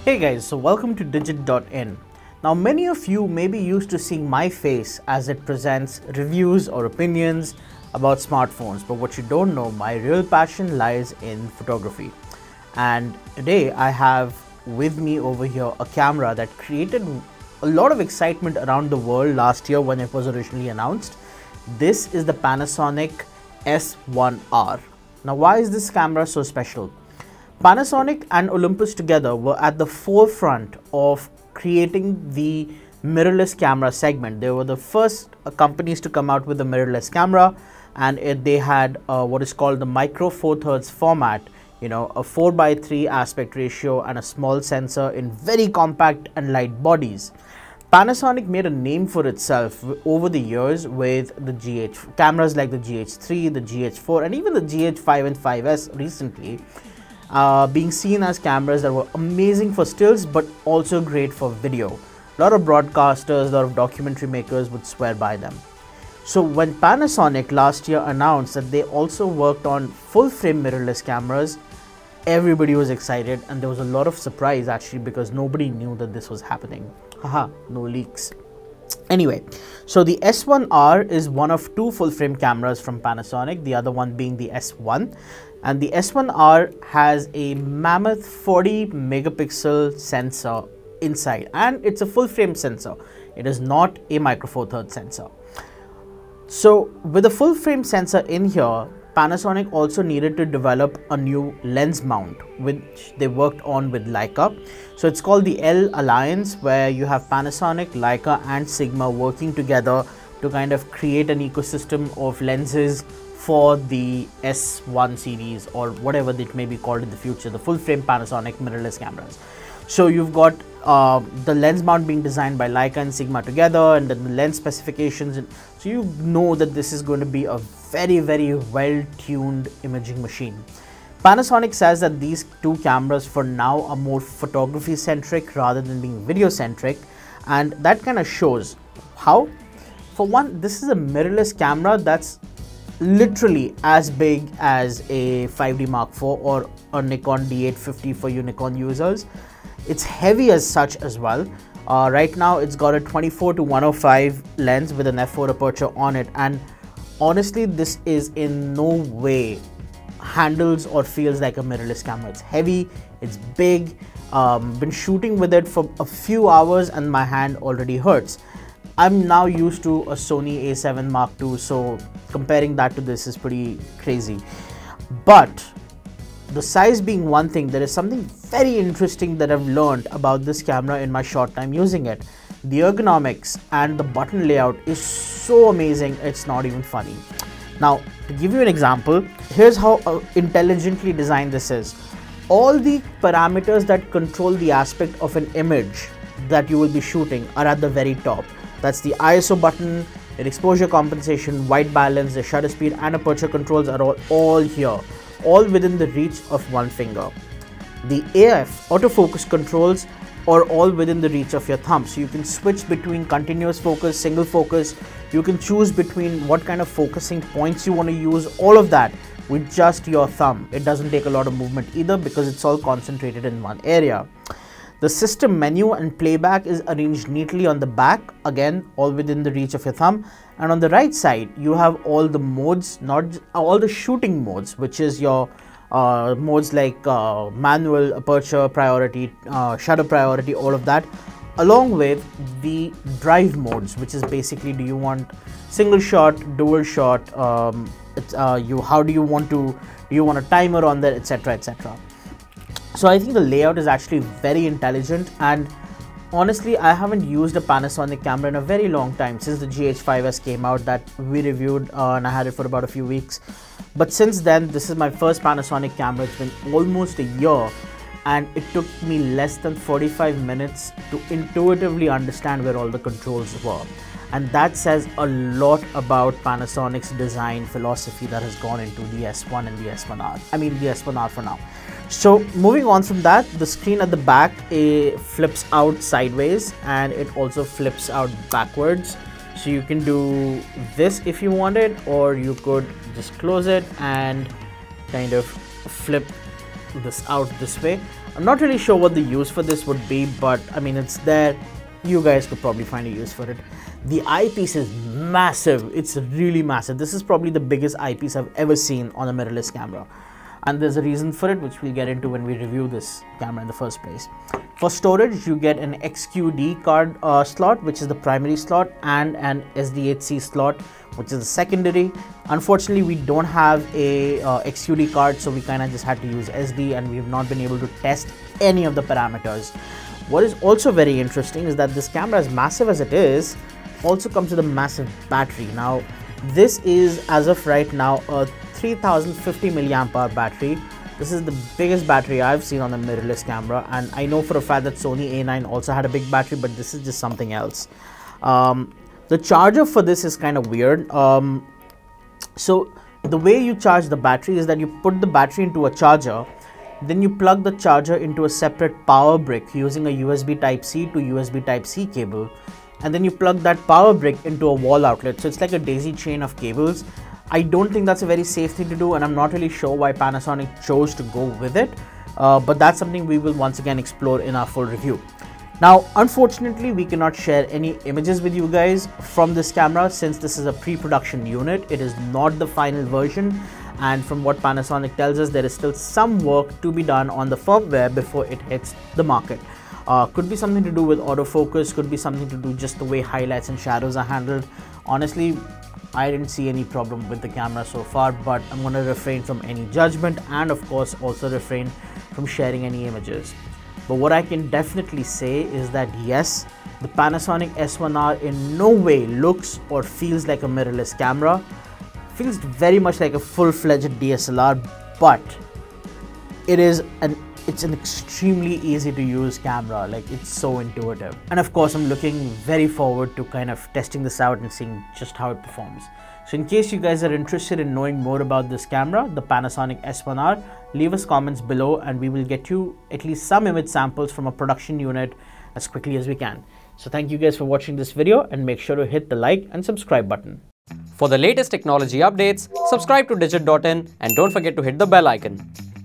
Hey guys, so welcome to digit.in. Now many of you may be used to seeing my face as it presents reviews or opinions about smartphones, but what you don't know, my real passion lies in photography. And today I have with me over here a camera that created a lot of excitement around the world last year when it was originally announced. This is the Panasonic S1R. Now why is this camera so special? Panasonic and Olympus together were at the forefront of creating the mirrorless camera segment. They were the first companies to come out with the mirrorless camera, and they had what is called the micro four thirds format, a 4:3 aspect ratio and a small sensor in very compact and light bodies. Panasonic made a name for itself over the years with the cameras like the GH3, the GH4 and even the GH5 and 5S recently. Being seen as cameras that were amazing for stills but also great for video. A lot of broadcasters, a lot of documentary makers would swear by them. So when Panasonic last year announced that they also worked on full frame mirrorless cameras, everybody was excited, and there was a lot of surprise actually because nobody knew that this was happening. Haha, no leaks. Anyway, so the S1R is one of two full frame cameras from Panasonic, the other one being the S1. And the S1R has a mammoth 40 megapixel sensor inside, and it's a full frame sensor. It is not a micro four thirds sensor. So with a full frame sensor in here, Panasonic also needed to develop a new lens mount, which they worked on with Leica. So it's called the L Alliance, where you have Panasonic, Leica and Sigma working together to kind of create an ecosystem of lenses for the S1 series, or whatever it may be called in the future, the full frame Panasonic mirrorless cameras. So you've got the lens mount being designed by Leica and Sigma together, and then the lens specifications. So you know that this is going to be a very, very well-tuned imaging machine. Panasonic says that these two cameras for now are more photography centric rather than being video centric, and that kind of shows how. For one, this is a mirrorless camera that's literally as big as a 5D Mark IV or a Nikon D850 for you Nikon users. It's heavy as such as well. Right now it's got a 24-105 lens with an f4 aperture on it, and honestly this is in no way handles or feels like a mirrorless camera. It's heavy, it's big. Been shooting with it for a few hours and my hand already hurts. I'm now used to a Sony A7 Mark II, so comparing that to this is pretty crazy. But the size being one thing, there is something very interesting that I've learned about this camera in my short time using it. The ergonomics and the button layout is so amazing, it's not even funny. Now, to give you an example, here's how intelligently designed this is. All the parameters that control the aspect of an image that you will be shooting are at the very top. That's the ISO button, the exposure compensation, white balance, the shutter speed and aperture controls are all here, all within the reach of one finger. The AF, autofocus controls, are all within the reach of your thumb. So you can switch between continuous focus, single focus. You can choose between what kind of focusing points you want to use, all of that with just your thumb. It doesn't take a lot of movement either because it's all concentrated in one area. The system menu and playback is arranged neatly on the back, again all within the reach of your thumb. And on the right side you have all the modes, not all the shooting modes, which is your modes like manual, aperture priority, shutter priority, all of that, along with the drive modes, which is basically, do you want single shot, dual shot, how do you want a timer on that, etc, etc. So I think the layout is actually very intelligent, and honestly I haven't used a Panasonic camera in a very long time, since the GH5S came out that we reviewed and I had it for about a few weeks. But since then, this is my first Panasonic camera. It's been almost a year, and it took me less than 45 minutes to intuitively understand where all the controls were. And that says a lot about Panasonic's design philosophy that has gone into the S1 and the S1R. I mean the S1R for now. So moving on from that, the screen at the back flips out sideways, and it also flips out backwards. So you can do this if you wanted, or you could just close it and kind of flip this out this way. I'm not really sure what the use for this would be, but I mean, it's there. You guys could probably find a use for it. The eyepiece is massive. It's really massive. This is probably the biggest eyepiece I've ever seen on a mirrorless camera. And there's a reason for it, which we'll get into when we review this camera in the first place. For storage, you get an XQD card slot, which is the primary slot, and an SDHC slot, which is the secondary. Unfortunately, we don't have a XQD card, so we kind of just had to use SD, and we have not been able to test any of the parameters. What is also very interesting is that this camera, as massive as it is, also comes with a massive battery. Now, this is, as of right now, a 3050 milliamp hour battery. This is the biggest battery I've seen on a mirrorless camera, and I know for a fact that Sony A9 also had a big battery, but this is just something else. The charger for this is kind of weird. So the way you charge the battery is that you put the battery into a charger, then you plug the charger into a separate power brick using a USB Type-C to USB Type-C cable, and then you plug that power brick into a wall outlet. So it's like a daisy chain of cables. I don't think that's a very safe thing to do, and I'm not really sure why Panasonic chose to go with it, but that's something we will once again explore in our full review. Now, unfortunately, we cannot share any images with you guys from this camera since this is a pre-production unit. It is not the final version, and from what Panasonic tells us, there is still some work to be done on the firmware before it hits the market. Could be something to do with autofocus, could be something to do just the way highlights and shadows are handled. Honestly, I didn't see any problem with the camera so far, but I'm going to refrain from any judgment, and of course also refrain from sharing any images. But what I can definitely say is that yes, the Panasonic S1R in no way looks or feels like a mirrorless camera. Feels very much like a full-fledged DSLR, but it's an extremely easy to use camera. Like, it's so intuitive. And of course, I'm looking very forward to kind of testing this out and seeing just how it performs. So in case you guys are interested in knowing more about this camera, the Panasonic S1R, leave us comments below and we will get you at least some image samples from a production unit as quickly as we can. So thank you guys for watching this video, and make sure to hit the like and subscribe button. For the latest technology updates, subscribe to Digit.in and don't forget to hit the bell icon.